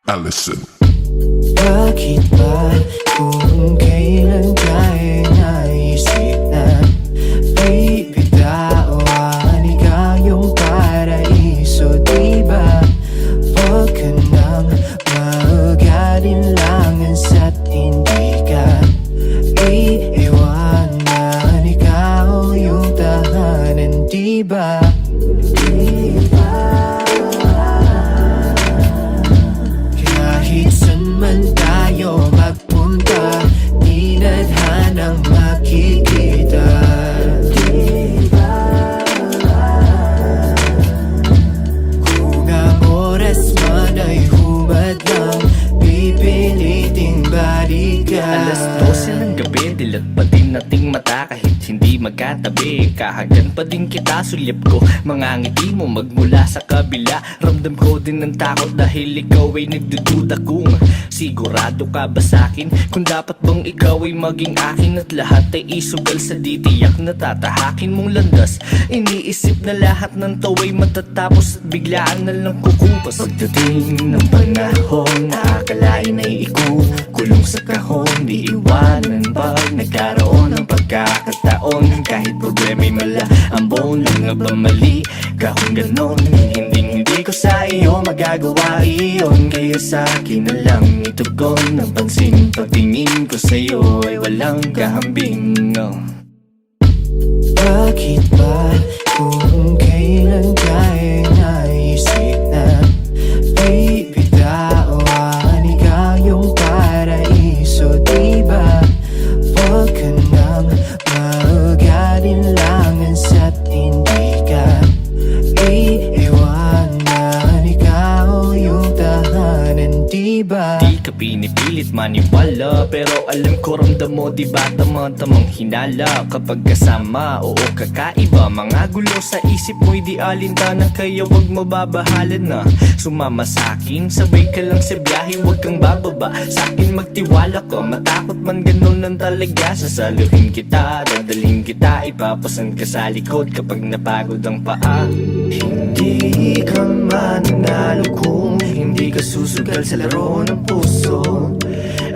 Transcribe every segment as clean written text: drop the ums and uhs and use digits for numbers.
Allison. Bakit ba kung kailan tayo naisip na bibitawan ikaw yung paraiso, diba? Huwag ka nang mag-alinlangan sa't hindi ka iiwanan, ikaw yung tahanan, diba? Kahit saan man tayo magpunta, di nadhanang makikita, diba? Kung ang oras man ay humad lang, pipiliting balikan. Alas 12 ng gabi, dilat pa din nating mata kahit hindi magkatabi. Kahagan pa din kita, sulyap ko mga ngiti mo magmula sa kabila. Ramdam ko din ng takot dahil ikaw ay nagdududa kung sigurado ka ba sa'kin, kung dapat bang ikaw ay maging akin at lahat ay isugal sa ditiyak na tatahakin mong landas. Iniisip na lahat ng tawa'y matatapos at biglaan na lang kukupas. Pagdating ng panahon, nakakalain ay ikukulong sa kahon, di iwanan pag nagkaroon ng pagkakataon. Kahit problema'y mala ang bone, lang nga ba mali ka kung ganon? Hindi ko sa iyo magagawa iyon, kaya sa akin na lang itugon ang pansin. Pagtingin ko sa iyo ay walang kahambing, no. Bakit ba kung kailan tayo naisip na bibitawan ikaw yung paraiso, diba? Huwag ka nang mag-alinlangan sa't hindi ka iiwanan, ikaw yung tahanan, diba? Di ka pinipilit maniwala, pero alam ko ramdam mo, diba tamang-tamang hinala kapag kasama, oo kakaiba. Mga gulo sa isip mo'y di alintanan, kaya wag mababahalan na sumama sa'kin. Sabay ka lang sa biyahe, wag kang bababa sa'kin, magtiwala ka. Matakot man ganun lang talaga, sasaluhin kita, dadalhin kita, ipapasan ka sa likod kapag napagod ang paa. Hindi ka mananalo kung hindi ka susugal sa laro ng puso,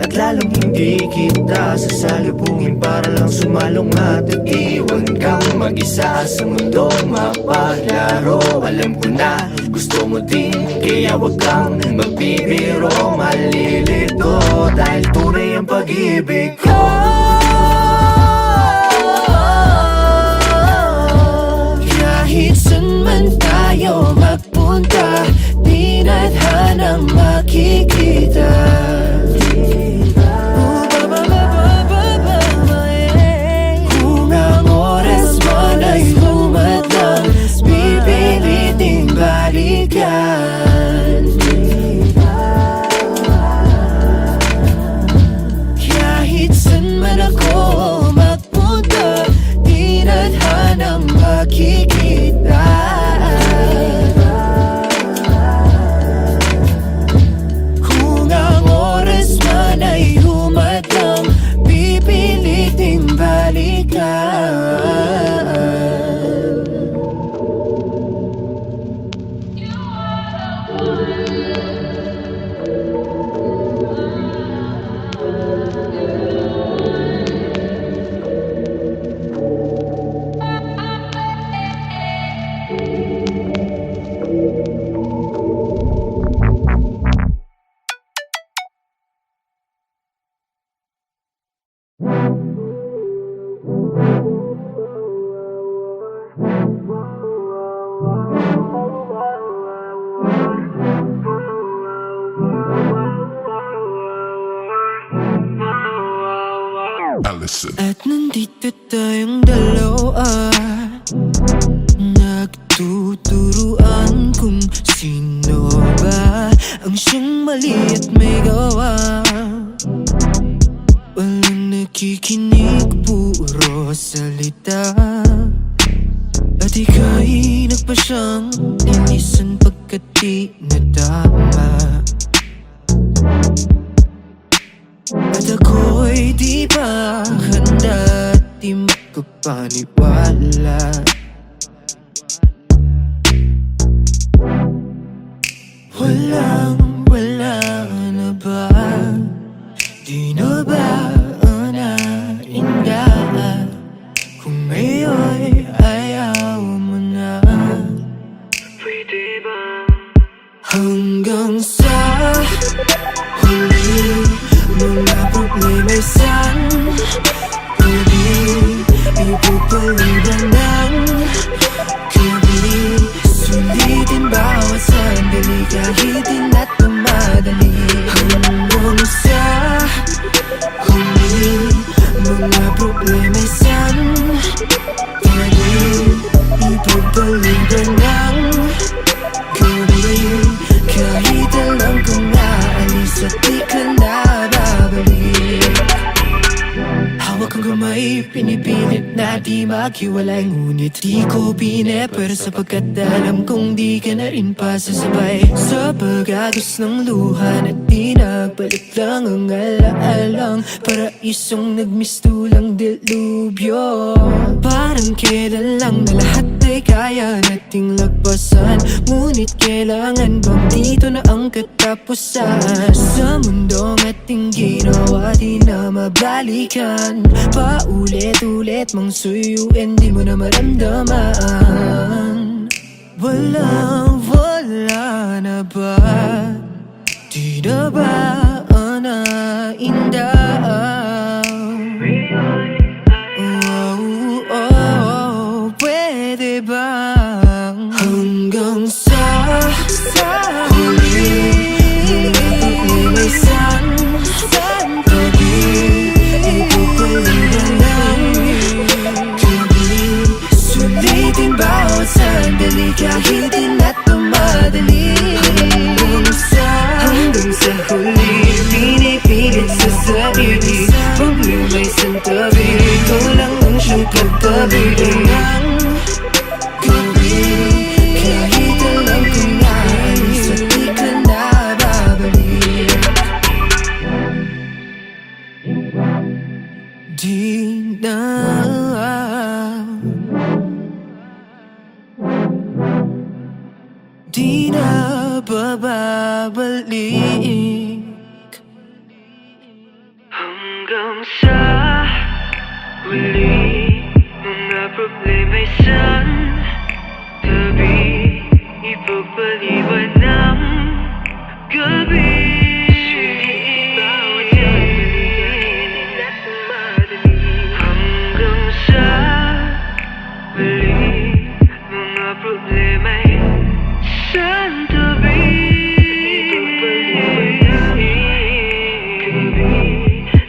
at lalong hindi kita sasalubungin para lang sumalong at iwan kang mag-isa sa mundong mapaglaro. Alam ko na gusto mo din, kaya wag kang magbibiro, malilito dahil tunay ang pag-ibig ko. Kahit saan man tayo magpunta, di nadhanang makikita, diba? Kung ang oras man ay humad lang, pipiliting balikan, diba? Kahit saan man ako magpunta, di nadhanang makikita, kung ang oras man ay humad lang, pipiliting balikan. Allison. At nandito tayong dalawa, nagtuturuan kung sino ba ang siyang mali at may gawa. Walang nakikinig, puro salita, at ika'y nagpasyang linisan pagkat di nadama. At ako'y di pa handa, di makapaniwala. kahit di na tumadali. Hanggang sa huli, mga problema'y sandali. Ipagpaliban ng gabi, kahit alam kong naalis at di ka na babalik. Hawak ang kamay, pinipilit na di maghiwalay. Ngunit di ko pinepera sapagkat alam kong di ka na rin pasasabay. Sa pag-agos ng luha na di nagbalik lang ang alaalang paraisong nagmistulang dilubyo. Parang kailan lang na lahat ay kaya nating lagpasan. Ngunit kailangan bang dito na ang katapusan? Sa mundong ating ginawa di na mabalikan. Paulit-ulit mang suyuin di mo na maramdaman. Walang-wala na ba? Di na ba naindaw? Pwede bang hanggang sa huli, may sandali, ipagpaliban ng gabi. Sulitin bawat sandali kahit di na tumadali. Hanggang sa huli, pinipilit sa sarili. Problema'y santabi, ikaw lang ang siyang katabi ng gabi. Kahit alam kong naalis at di ka na babalik. Di na babalik. Hanggang sa huli, mga problema'y santabi, ipagpaliban ng gabi. Bawat sandali na tumadali. Hanggang sa huli, mga problema'y santabi, ipagpaliban ng gabi.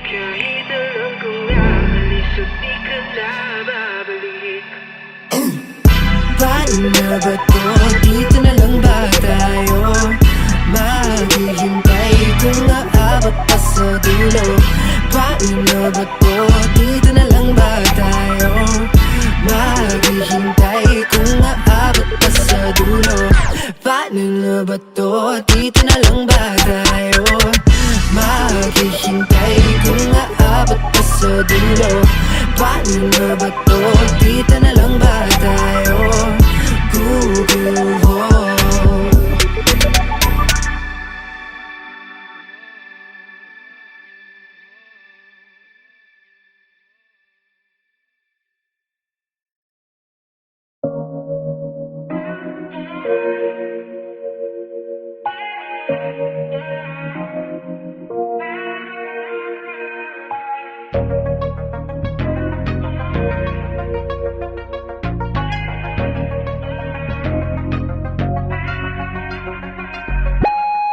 Kahit alam kong naalis at di ka na babalik. Paano na ba to? Dito na lang ba tayo? Maghihintay kung aabot pa sa dulo. Paano na ba to? Dito na lang ba tayo? Maghihintay kung aabot pa sa dulo. Paano na ba to? Dito na lang ba tayo? Maghihintay kung aabot pa sa dulo. Paano na ba to? Dito na lang ba tayo? Google.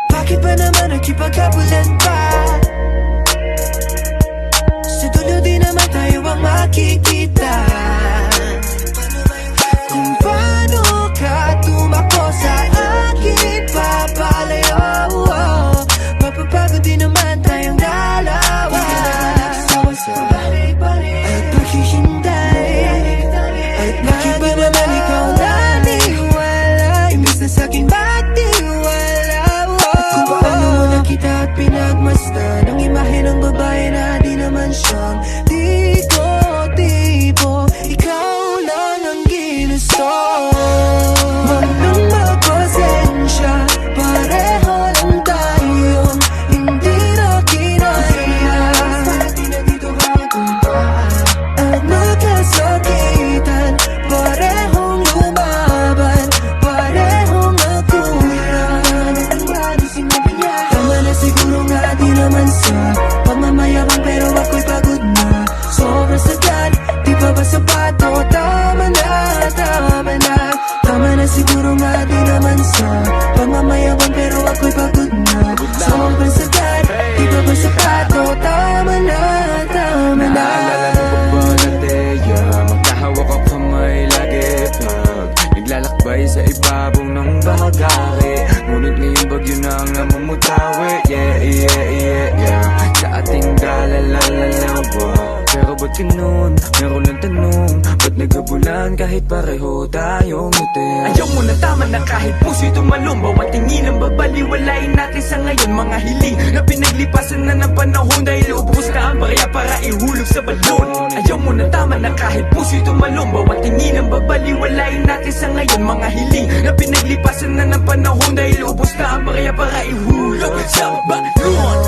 Bakit ba naman nagkipagkabulan pa? Sa dulo di naman tayo ang makikita. Kung paano ka tumakbo sa akin papalayo, mapapagod din naman tayong dalawa. At paghihintay, at bakit ba naman ikaw naniwala? Imbis na sa'kin ba't di wala? Kung paano mo nakita at pinagmasdan ang imahe ng babae na di naman siyang tipo. Ikaw lang ang ginusto. Huwag nang magpasensya, pareho lang tayong hindi na kinaya. Di na dito kapunta at nagkasakitan, parehong lumaban, parehong nagkuyan. Ano sinabi niya? Tama na siguro nga di naman sa pagmamayabang, pero ako'y pagod na. Sobrang sagad, di pa ba sapat? O tama na, tama na. Tama na siguro nga di naman sa pagmamayabang, pero ako'y pagod na. Sobrang sagad, di pa ba sapat? O tama na, tama na. Naalala mo ba dati, magkahawak ang kamay lagi pag naglalakbay sa ibabaw ng bahagari. Ngunit ngayong bagyo na ang namumutawi. Sa ating dalalalawa. Pero ba't ganun? Meron lang tanong, ba't nagkabulan kahit pareho tayong ngiti? Ayaw mo na, tama na, kahit puso'y tumalong. Bawat tingin ang babaliwalain natin sa ngayon. Mga hiling na pinaglipasan na ng panahon, dahil ubos na ang barya para ihulog sa balon. Ayaw mo na, tama na, kahit puso'y tumalong. Bawat tingin ang babaliwalain natin sa ngayon. Mga hiling na pinaglipasan na ng panahon, dahil ubos na ang barya para ihulog sa balon.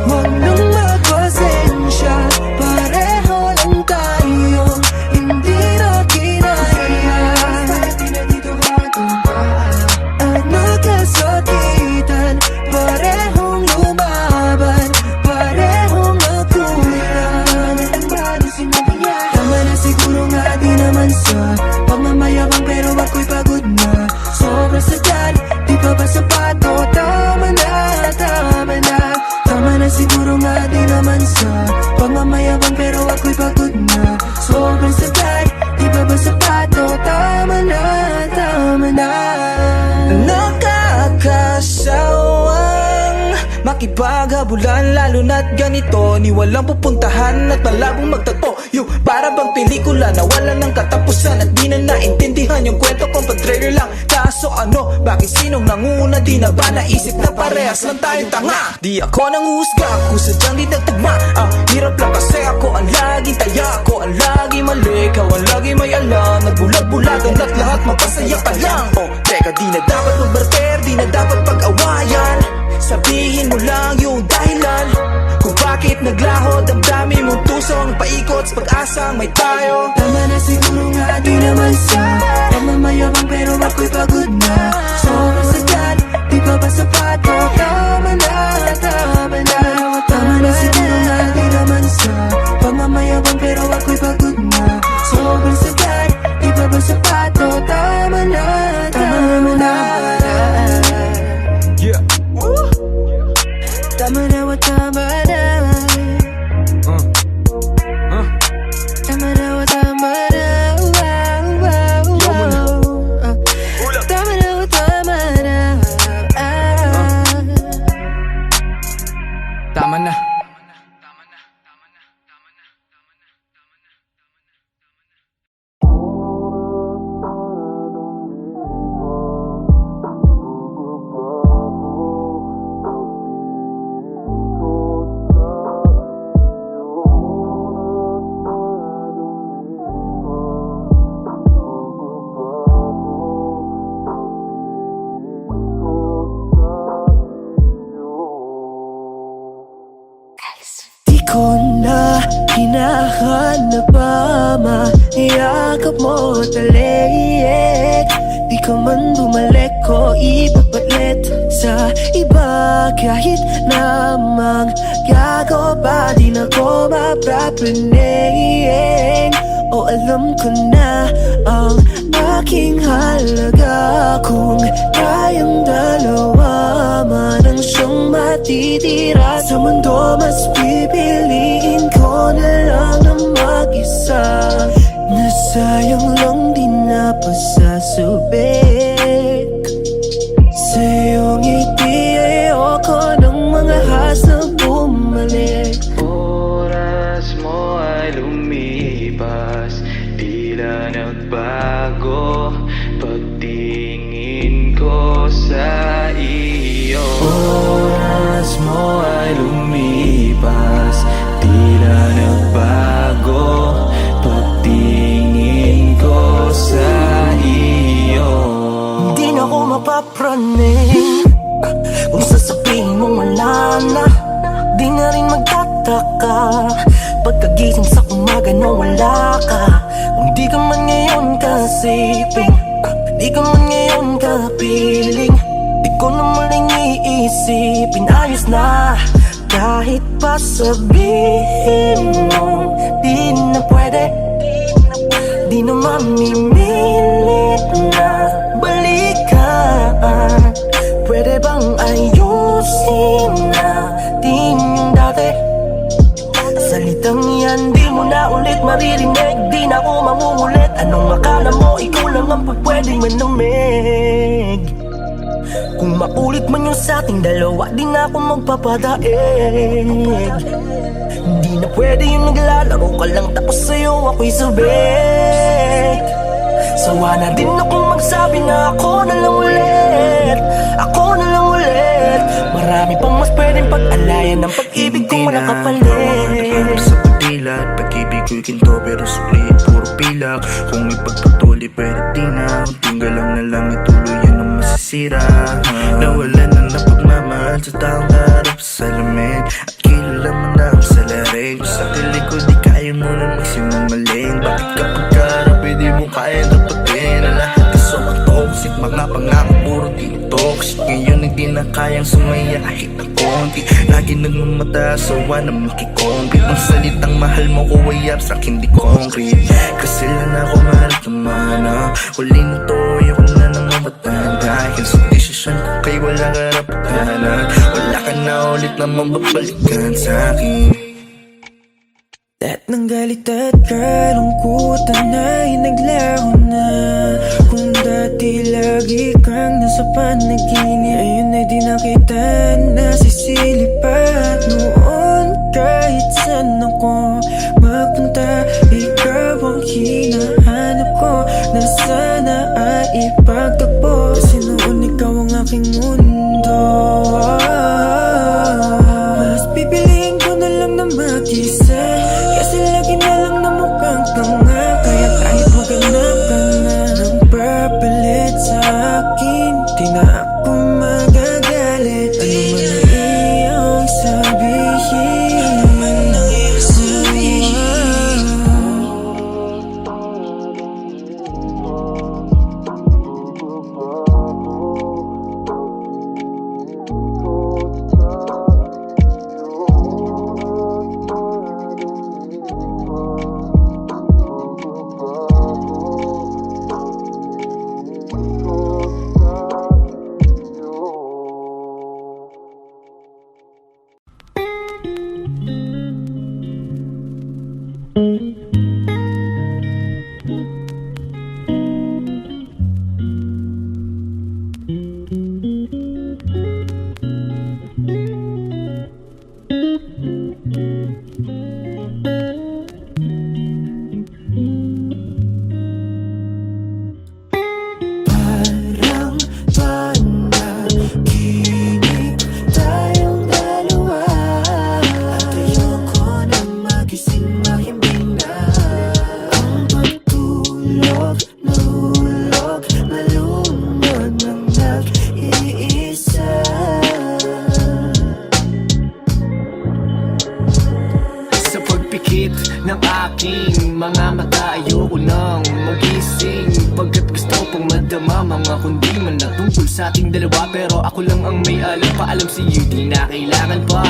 Huwag nang magpasensya, pareho lang tayo, hindi na kinaya. At nagkasakitan, parehong lumaban, parehong nagkuyan. Tama na siguro nga, di naman sa pagmamayabang, pero ako'y pagod na. Sobrang sagad, di pa ba sapat? O tama na, tama na. Tama na siguro nga, di naman sa pagmamayabang, pero ako'y pagod na. Sobrang sagad, di pa ba sapat? O tama na, tama na. Nakakasawang makipaghabulan, lalo na't ganito. Ni walang pupuntahan at malabong magtagpo. Yung para bang pelikula na wala ng katapusan, at di na naintindihan yung kwento kung pa-trailer lang. Kaso ano, bakit sinong nanguna? Di na ba naisip na parehas lang tayong tanga? Di ako nang husga kung sadyang di nagtugma. Ang hirap lang kasi ako ang laging taya, ako ang lagi mali, ikaw ang lagi may alam. Nagbulag-bulagan at lahat mapasaya ka lang. Oh, teka, di na dapat magbarter, di na dapat pag-awayan. Sabihin mo lang yung dahilan kung bakit naglaho damdamin mong tusong paikot sa pag-asang may tayo. Tama na siguro nga, di naman sa pagmamayabang, pero ako'y pagod na. Sobrang sagad, di pa ba sapat? O tama na, tama na. Tama na siguro nga, di naman sa pagmamayabang, pero ako'y pagod na. Sobrang sagad, di pa ba sapat? O tama na, tama na. Yeah. Tama na, wa tama na. Tama na, wa tama na. Tama na, wa tama na. Tama na. Di ko na hinahanap pa, maiyakap mo talik. Di ka man bumalik ko ipapalit sa iba. Kahit namang gago pa, di na ko mapapanig. O alam ko na ang aking halaga. Kung tayong dalawa man ang siyang matitira sa mundo, mas pipiliin ko na lang na mag-isa. Nasayang lang di napasasubik. Sa iyong ngiti ayoko ng mga hasang bumalik. Oras mo ay lumipas, tila nagbago pagtingin ko sa iyo. Oras mo ay lumipas, tila nagbago pagtingin ko sa iyo. Hindi na ako mapapraning kung sasabihin mong wala na. Di na rin magtataka pagkagising sa umaga na wala ka. Kung di ka man ngayon kasiping, di ka man ngayon kapiling, di ko na muling iisipin. Ayos na kahit pa sabihin mo di na pwede, di na mamimilit na balikan. Pwede bang ayun manamig. Kung maulit man yung sa ating dalawa, di na ako magpapadaig. Hindi na pwede yung naglalaro ka lang tapos sa'yo ako'y sabik. Sawa na din akong magsabi na ako na lang ulit. Ako na lang ulit. Marami pang mas pwedeng pag-alayan ng pag-ibig kong wala kapalit. Sa pagdilat, pag-ibig ko'y ginto pero split, puro pilak. Kung ipagpatuloy pwede di na, tinggal lang na lang ituloy yan ang masisira. Nawalan na ng pagmamahal sa taong harap sa salamin, at kilala mo na ako sa laring. Sa sarili ko di kaya mo na magsimumaling. Bakit kapag karap pwede mo kaya dapatin ang lahat kaso ang toxic, mga pangako puro di toxic. Ngayon hindi na kayang sumaya kahit na konti. Lagi nagmamataas, sawa na makikompit. Ang salitang mahal mo ko ay abstract, hindi concrete. Kasi lang ako maramdaman. Huli na to, ayoko na nang mabatan. Dahil sa desisyon ko kay walang karapatan. Wala ka na ulit na mababalikan sa'kin. Lahat ng galit at kalungkutan ay naglaho na. Kung dati lagi kang nasa panaginip, ayun ay di na kita nasisilip. At noon kahit saan ako magpunta, ikaw ang hinahanap ko, na sana ay ipagtakbo. Kasi noon ikaw ang aking mundo. Mas pipiliin ko na lang na mag-isa, kasi lagi na lang na mukhang tanga. Kaya kahit maghanap ka na ng papalit sa akin, di na ako magagalit. Ano man ang iyong sabihin, ano man ang iyong sabihin. Parang panaginip tayong dalawa, at ayoko na magising, mahimbing na ang pagtulog. Nahulog, nalunod ng nag-iisa. Sa pagpikit ng aking mga mata, ayoko nang magising, pagkat gusto pang madama mga kundi man na tungkol sa ating dalawa. Pero ako lang ang may alam, paalam sa'yo di na kailangan pa.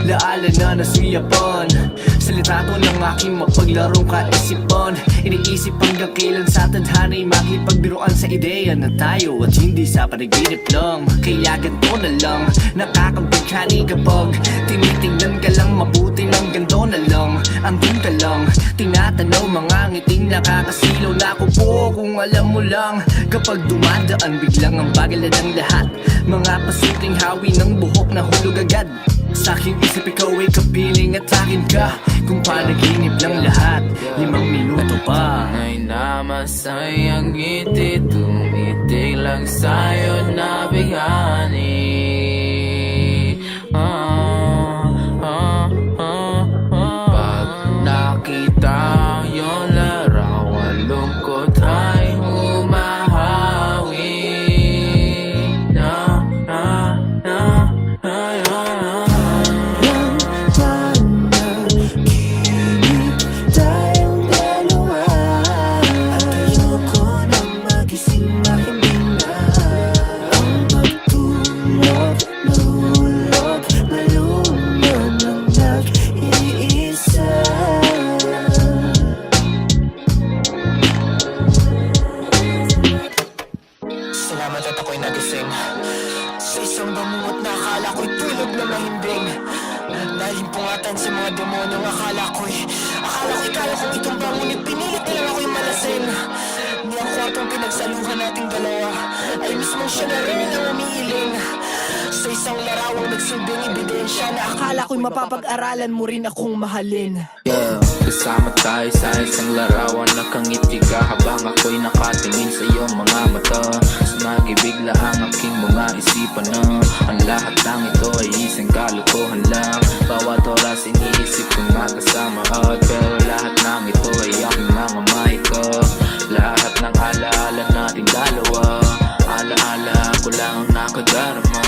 Laala na nasuyapan sa litrato ng aking mapaglarong kaisipan. Iniisip hanggang kailan sa tadhana'y makipagbiruan sa ideya na tayo at hindi sa panaginip lang. Kaya ganito na lang, nakakabighani kapag tinitingnan ka lang mabuti ng ganito na lang. Andun ka lang, tinatanaw mga ngiting nakakasilaw na ako po. Kung alam mo lang, kapag dumadaan biglang ang bagal na ng lahat. Mga pasukling hawi ng buhok na hulog agad. Sa aking isip ikaw ay kapiling at akin ka. Kung panaginip lang lahat, 5 minuto pa. Ay namasayang ngiti, tumitig lang sa'yo na bighani. Pag nakita yung larawan, lungkot ay humahawi. Panaginip tayong dalawa, at ayoko na magising, mahimbing na ang pagtulog. Nahulog, nalunod ng nag-iisa. Salamat at ako'y nagising sa isang bangungot na akala ko'y tulog na mahimbing. Nalimpungatan sa mga demonyo, akala ko'y kaya kong itong bangunit, pinilit na lang ako'y malasing. Di ako kwartong pinagsaluhan nating dalawa ay mismong siya na rin ang umiiling sa isang larawang nagsilbing ebidensya na akala ko'y mapapag-aralan mo rin akong mahalin. Yeah, kasama tayo sa isang larawan. Nakangiti ka habang ako'y nakatingin sa iyong mga mata. Sumagibigla ang aking mga isipan na ang lahat ng ito ay isang kalokohan lang. Bawat oras iniisip kong makasama at pero lahat ng ito ay aking mga mahika. Lahat ng alaala nating dalawa, alaala ko lang ang nakadarama.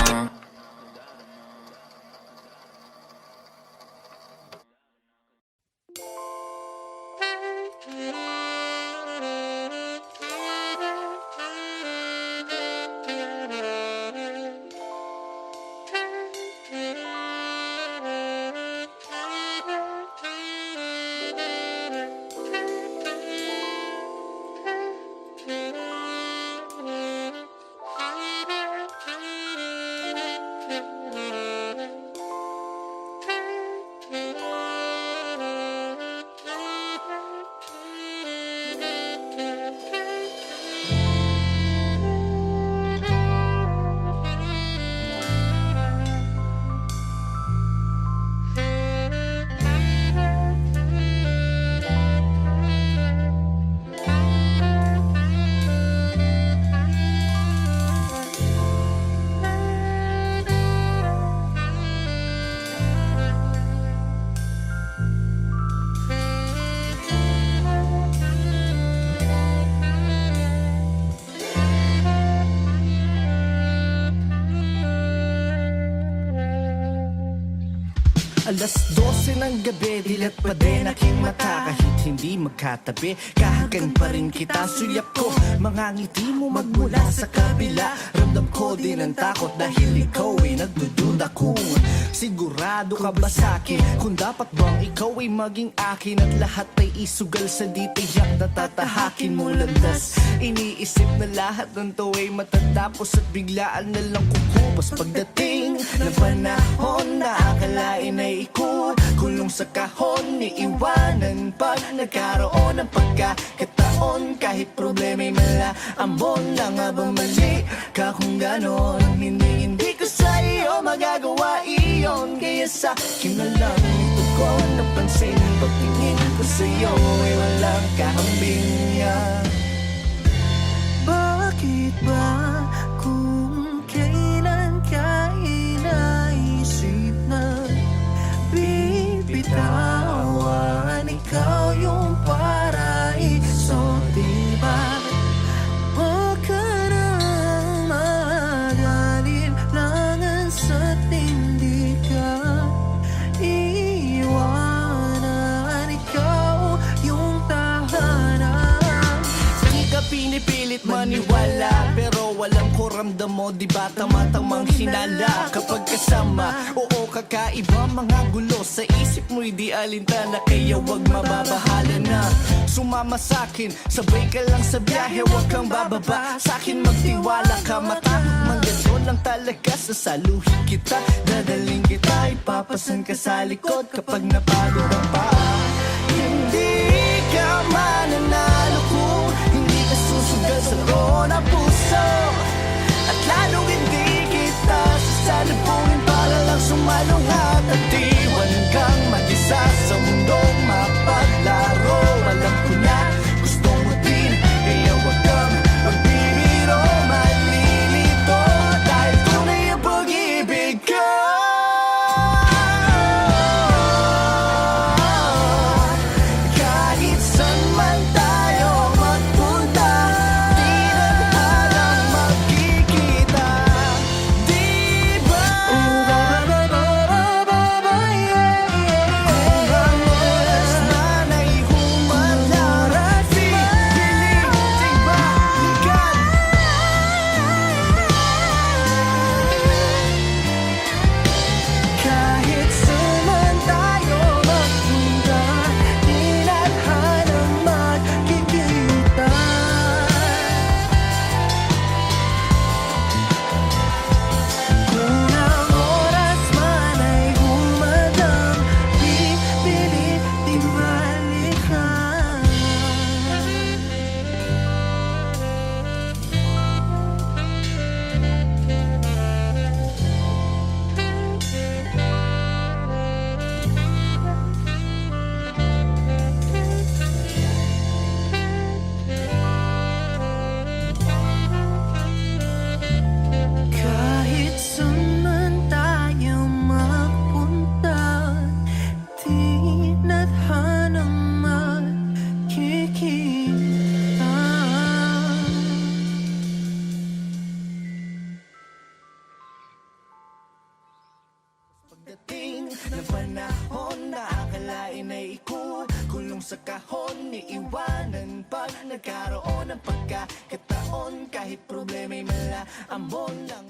Alas 12 ng gabi, dilat pa din aking mata. Kahit hindi magkatabi, kahagan pa rin kita. Sulyap ko, mga ngiti mo magmula sa kabila. Ramdam ko din ang takot dahil ikaw ay nagdududa kung sigurado ka ba sa'kin. Kung dapat bang ikaw ay maging akin at lahat ay isugal sa di tiyak na tatahakin mo landas. Iniisip na lahat ng to ay matatapos at biglaan na lang kukupas. Pagdating ng panahon na akalain ay kulong sa kahon, iiwanan pag nagkaroon ng pagkakataon. Kahit problema'y mala, ambon na nga ba mali ka kung ganon? Hindi ko sa iyo magagawa iyon, kaya sa akin na lang ito ko napansin. Pagtingin ko sa iyo ay walang kahambing niya. Bakit ba kung kailan ka inaisip na bitawan, ikaw yung paraiso, diba? Huwag ka nang magalit langan sa hindi ka iwanan, ikaw yung tahanan. Di ka pinipilit maniwala, pero walang kuramdam mo, di ba tama-tamang hinala kapag kasama? Oo, kakaiba mga gulo sa isip mo'y di alintana, kaya wag mababahala na. Sumama sa'kin, sabay ka lang sa biyahe, wag kang bababa sa'kin, magtiwala ka, matakot man gano'n lang talaga. Sasaluhin kita, dadaling kita, ipapasan ka sa likod kapag napagod ang paa. Hindi ka mananalo kung hindi ka susugal sa rona puso, at lalong hindi kita sasalubungin para lang sumalungat at iwan kang mag-isa sa mundong mapaglaro. Alam ko na gusto mo din, kaya wag kang magbibiro, malilito dahil tunay ang pag-ibig ka. Kahit saan man tayo magpunta, di na halang ng panahon na akalain ay ikukulong sa kahon, iiwanan pag nagkaroon ng pagkakataon. Kahit problema'y mala, amon lang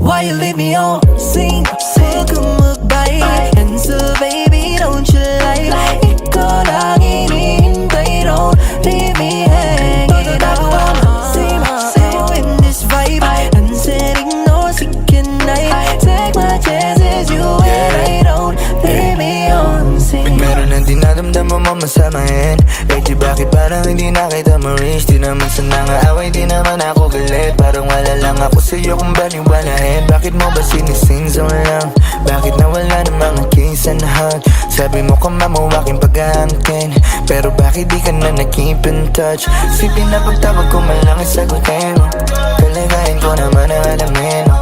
why you leave me on scene? Huwag kang mag-bite. And so baby, don't you lie. Ikaw lang hinihintay, don't leave me hanging. Ako on scene, so in this vibe. And said ignore, sick and night. Take my chances, you and I don't leave me on scene. Meron ang dinadamdam mo masamahin. Di bakit parang hindi na kita ma-reach? Di naman sana nga away, di naman ako galit. Parang wala lang ako sa'yo kung baliwalahin. Bakit mo ba sinisinzone lang? Bakit nawala ng mga kiss and hug? Sabi mo kung mamuwaking pag-aangkin, pero bakit di ka na nag-keep in touch? Sipin na pagtawag ko man lang isagutin mo. Kalagayan ko naman na alamin mo.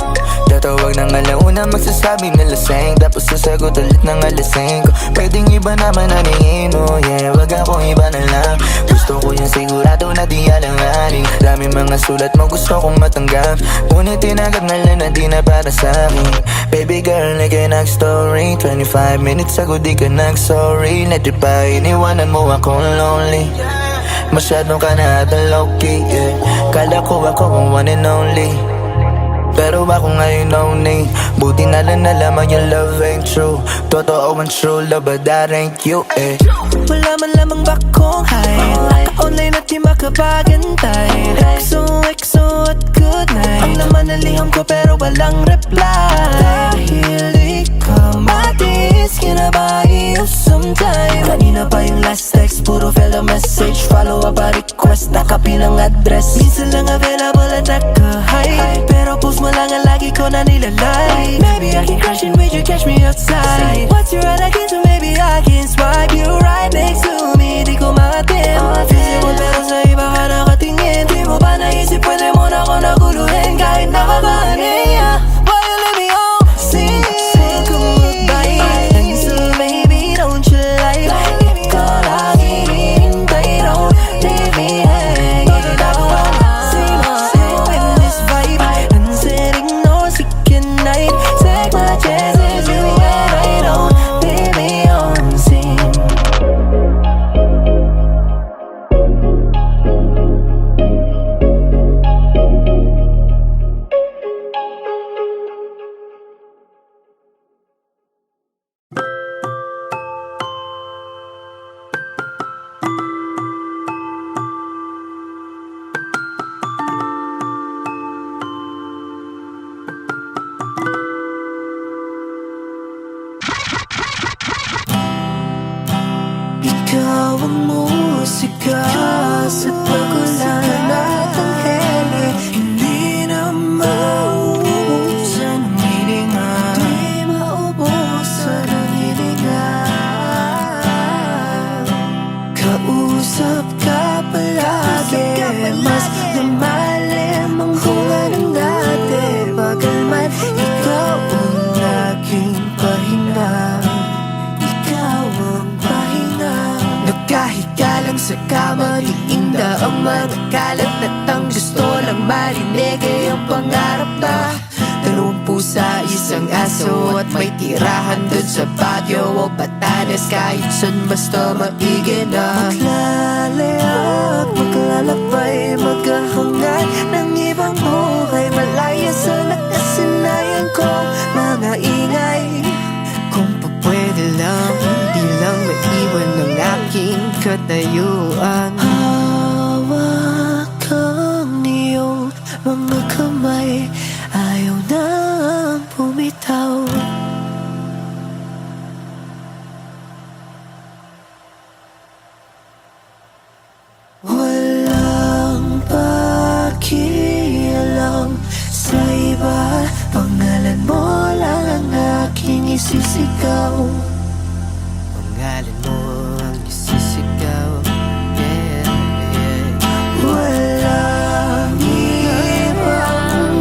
Tatawag ng alauna, magsasabi na lasing, tapos sasagot ulit ng alasing ko. Pwedeng iba naman naningin mo, yeah. Wag akong iba na lang. Gusto ko yung sigurado na di alanganin. Dami mga sulat mo gusto kong matanggap, ngunit tinagap na lang na di na para sa'kin. Baby girl, nagay nag-story 25 minutes ago di ka nag-sorry. Net pa iniwanan mo akong lonely. Masyadong ka na ata low-key, yeah. Kala ko ako ang one and only, pero ako ngayon only. Buti na lang nalaman yung love ain't true. Totoo ang true love, but that ain't you, eh. Wala man lamang ba kong hide? Naka-online at di makapagantay. XOXO at good night. Ang laman ng liham ko pero walang reply. Dahil ikaw matis, kinabahi you sometime. Kanina pa yung last text, puro fellow message. Follow up a request, nakapilang address. Minsan lang available at naka-hide, pero post mo lang ang lagi ko na nilalike. Maybe I can crash in with you, catch me outside. What's your other key, so maybe I can swipe you right next to me. Di ko makatin, physical pero sa iba ka nakatingin. Di mo ba naisip pwede mo na ako naguluhin kahit nakakahanin, yeah. Why you let me on scene? Huwag kang mag-bite. And so baby, don't you lie. Ikaw lang hinihintay, don't leave me hanging. Ako on scene, so in this vibe. And said ignore, sick and night. Take my chances, you and I don't leave me on scene. Ikaw ang musika sa pagulan at ang hele. Hindi na mauubusan ang hininga. Di maubusan ang hininga. Kausap ka palagi, mas lumalim ang hunga ng dati. Bagalman, ikaw ang laging pahinga. Nagkahiga lang sa kama, diinda ang mga kalat na tang gusto lang marinig ay ang pangarap na 20 sa isang aso at may tirahan dun sa Baguio o Batanes. Kahit saan basta maigi na maglalaya, maglalakbay, maghahangad ng ibang buhay, malaya sa nakasanayan ko mga ingay. Kung pa pwede lang, hindi lang maiwan ng aking katayuan. Hawak kang iyong mga kamay, ayaw nang bumitaw. Walang pakialam sa iba, pangalan mo lang ang aking isisigaw. Pangalan mo ang isisigaw, yeah, yeah. Walang ibang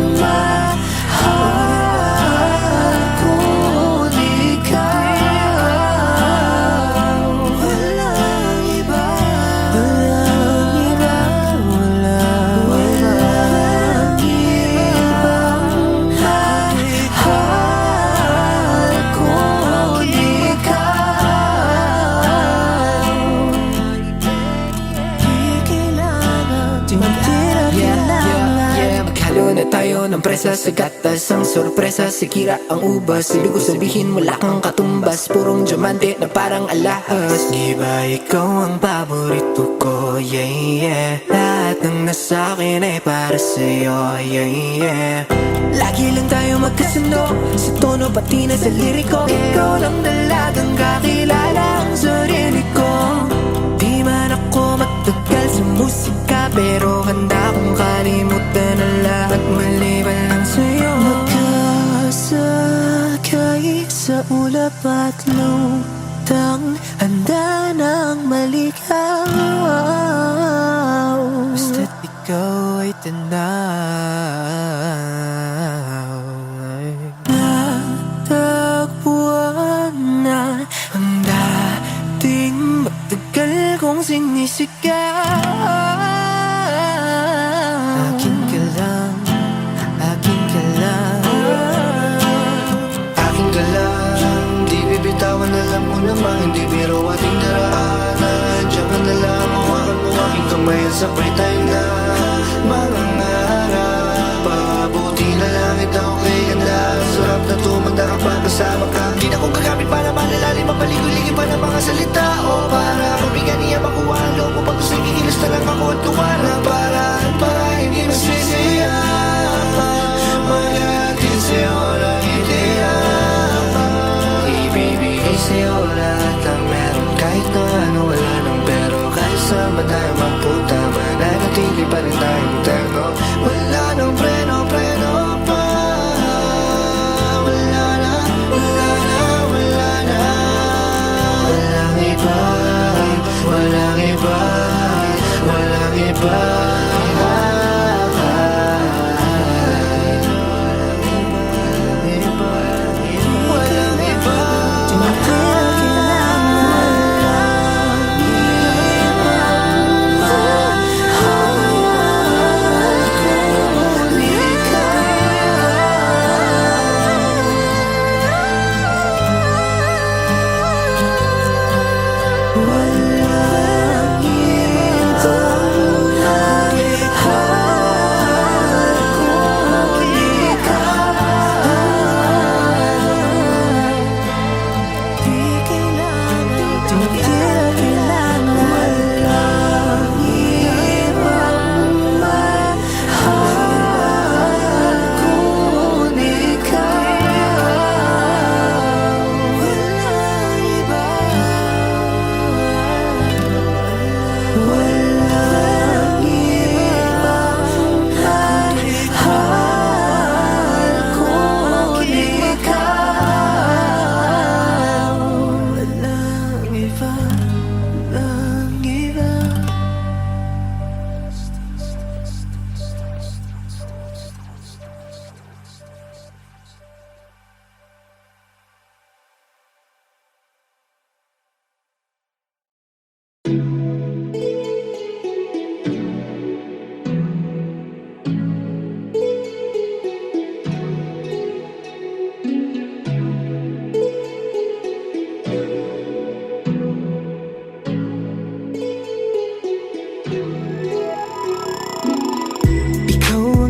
Maghalo na tayo ng presa sa gatas. Ang sorpresa, sikira ang ubas. Ibig ko sabihin wala kang katumbas. Purong diamante na parang alahas. Di ba ikaw ang paborito ko, yeah, yeah. Lahat ng nasa akin ay para sa'yo, yeah, yeah. Lagi lang tayo magkasundo sa tono pati na sa liriko. Ikaw lang dalagang kakilala ang sarili ko. Di man ako matagal sa musika, pero handa kong kalimutan ang lahat maliban lang sa'yo. Magkasakay sa ulap at lutang, handa nang maligaw. Basta't ikaw ay tanaw. Natagpuan na ang dating matagal kong sinisigaw. Akin ka lang, akin ka lang, akin ka lang. Di bibitawan, alam mo naman, hindi biro ating daraanan. Diyan ka na lang, hawakan mo aking kamay at sabay tayo na mangangarap. Pabuti na langit ako kay ganda. Sarap na tumanda kapag kasama ka. Di na kong gagamit para malalalim, mapaligoy-ligay pa ng mga salita. O para mabigyan niya makuha ang loob mo. Pag gusto kikilos na lang ako at tuwara. Para hindi masisiya, magatin sa'yo lang itiyak. Ibibigay sa'yo lahat ang meron. Kahit na ano wala nang pero. Kahit saan ba tayo magpunta, mananatili pa rin tayong eterno. Wala nang preno pa. Wala na. Walang iba. Walang iba. Walang iba.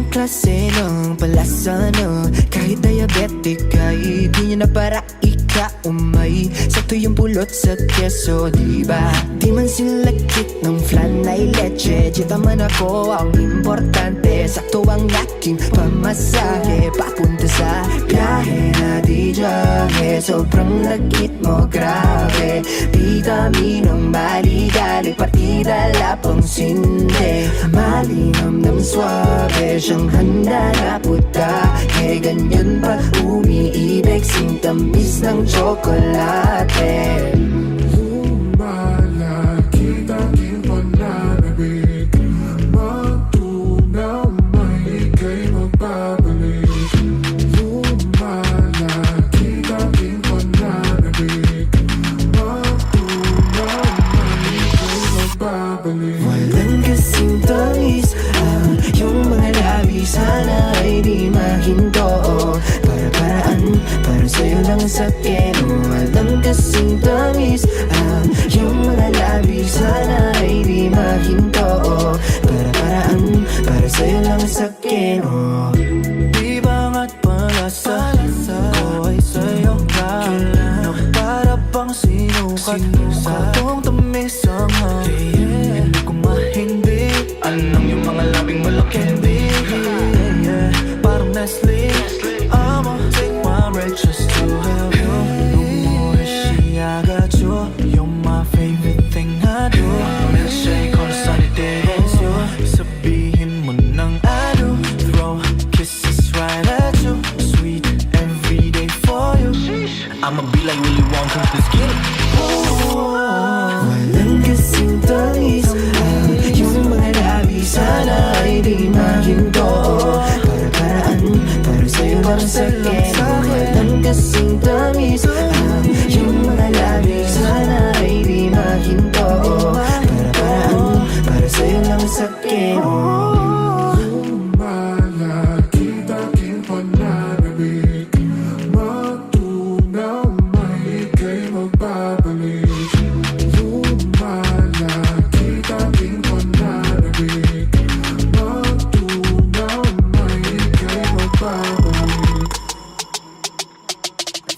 Klase ng palasa na kahit diabetic ay di niya na para ika-umay. Sakto yung pulot sa keso, diba? Di man sila kit ng flan ay leche. Di man ako ang importante. Sakto ang aking pamasahe papunta sa biyahe na di jahe. Sobrang lagkit mo, grabe. Vitaminong maligali, partida lapang sinde. Malinamnam suabe, siyang handa na putahe. Ganyan pa umiibig, sintamis ng tsokolate. Lumalaki tanging pananabik, magtunaw may ika'y magbabalik. Lumalaki tanging pananabik, magtunaw may ika'y magbabalik. Walang kasing tamis ang iyong mga labi, sana ay di mahinto. Para-paraan, para sa'yo lang sa akin. Walang kasing tamis ang iyong mga labi, sana ay di mahinto. Para-paraan, para sa'yo lang sakin, oh. Di ba nga't palasa ko ay sa'yo ka na para bang sinukat sa tong tamis ang hangin. Hindi ko mahindi, anong yung mga labing malaki, yeah, parang Nestle. I'ma take my break just to help you. Lumuhishi, I got you. You're my favorite thing I do. Milkshake on a sunny day, it's you. Sabihin mo nang I do. Throw kisses right at you. Sweet every day for you. I'ma be like Willy Wonka, let's get it. Walang kasing tamis, yung mga labi sana ay di mahinto. Para-paraan, para sa'yo lang sakin. Walang kasing tamis, yung mga labi sana ay di mahinto. Para-paraan, para sa'yo lang sakin. Malaki tanging pananabik, matunaw may ika'y magbabalik. Lumalaki tanging pananabik, matunaw may ika'y magbabalik.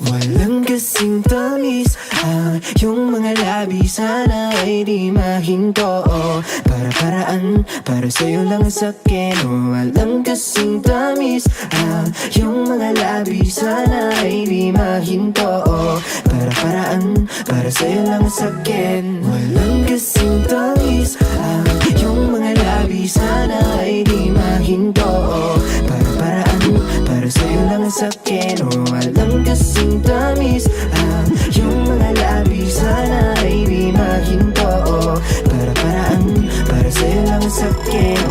Walang kasing tamis, yung mga labi sana ay di mahinto. Para-paraan, para sa'yo lang sakin. Walang kasing tamis, yung mga labi sana ay di mahinto. Para-paraan, para sa'yo lang sakin. Walang kasing tamis, yung mga labi sana ay di mahinto. Para-paraan, para sa'yo lang sakin. Walang kasing tamis, yung mga labi sana ay di mahinto. Para-paraan, para sa'yo lang sakin.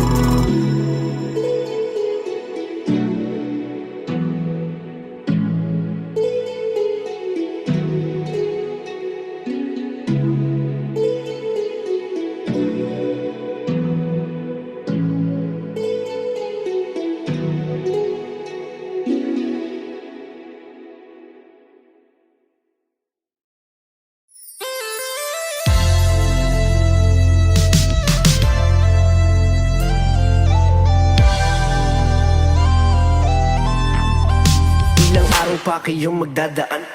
Ilang araw pa kayong magdadaan?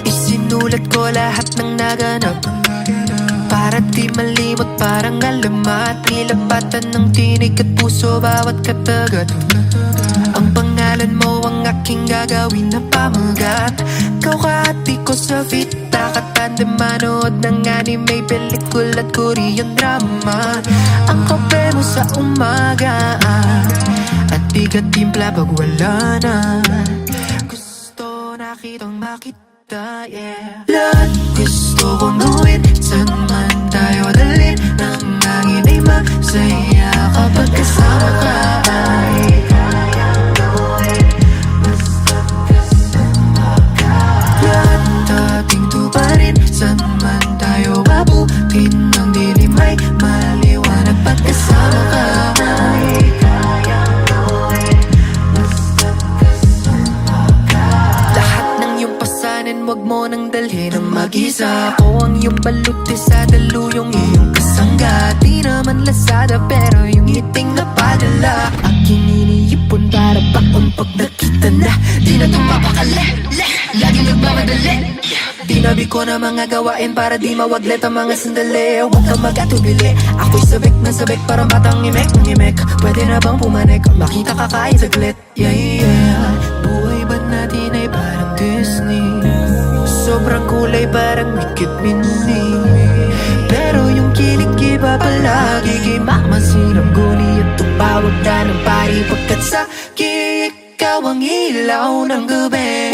Isinulat ko lahat ng naganap, para di malimot, parang alamat. Nilapatan ng tinig at puso bawat katagat. Ang pangalan mo ang aking gagawin na pamagat. Kauhati ko sa fita, katanda manood ng anime, pelikula at Korean drama. Ang kape mo sa umaga, at bigat timpla pag wala na. Gusto nakitang makita, yeah. Lahat gusto kong gawin, saan man tayo dalhin. Nang hangin ay masaya kapag kasama ka. Ay kayang gawin, basta't kasama ka. Lahat ating tuparin, saan man tayo abutin. Ang dilim ay maliwanag pag kasama ka. Ay kayang gawin, basta't kasama ka. Lahat ng iyong pasanin, wag mo nang dalhin ang mag-isa. Ako ang iyong baluti sa dalo, yung iyong kasangga. Di naman lasada pero yung ngiting na padala. Aking iniipon para baon pag nakita na. Di na ito mapakali, laging nagmamadali. Tinabi ko na mga gawain para di mawaglet ang mga sandali. Huwag kang mag-atubili, ako'y sabik na sabik para matang imek ng imek. Pwede na bang pumanik, makita ka kahit saglit. Yeah, yeah. Buhay ba natin ay parang Disney? Sobrang kulay parang Mikit Mini. Pero yung kilig iba palagi kay Mama Sirang Guli at tumawag ka ng pari. Pagkat sa ikaw ang ilaw ng gabi.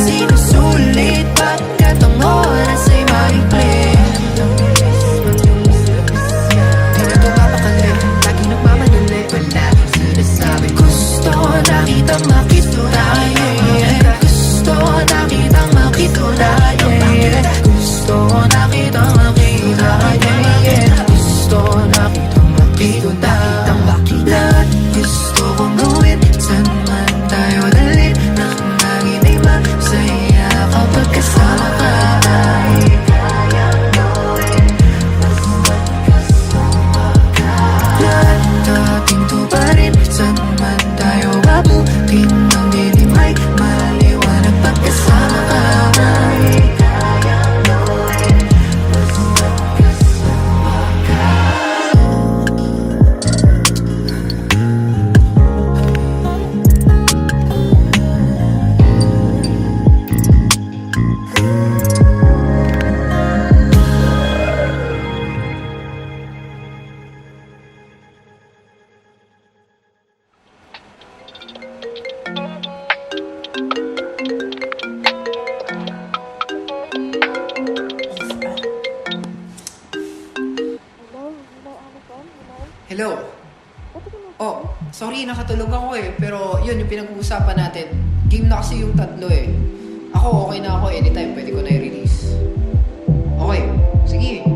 Sinusulit pagkat ang oras ay maikli. Di na ito mapakali, lagi nagmamadali. Wala Dito nakitang bakit gusto kong gawin. Saan man tayo dalhin, nang hangin ay masaya kapag kasama ka. Lahat ating tuparin, saan man tayo abutin. Ang dilim ay maliwanag pagkasama ka. Hello? Oh, sorry, nakatulog ako eh. Pero yun, yung pinag-uusapan natin. Game na kasi yung tatlo eh. Ako, okay na ako anytime. Pwede ko na i-release. Okay, sige.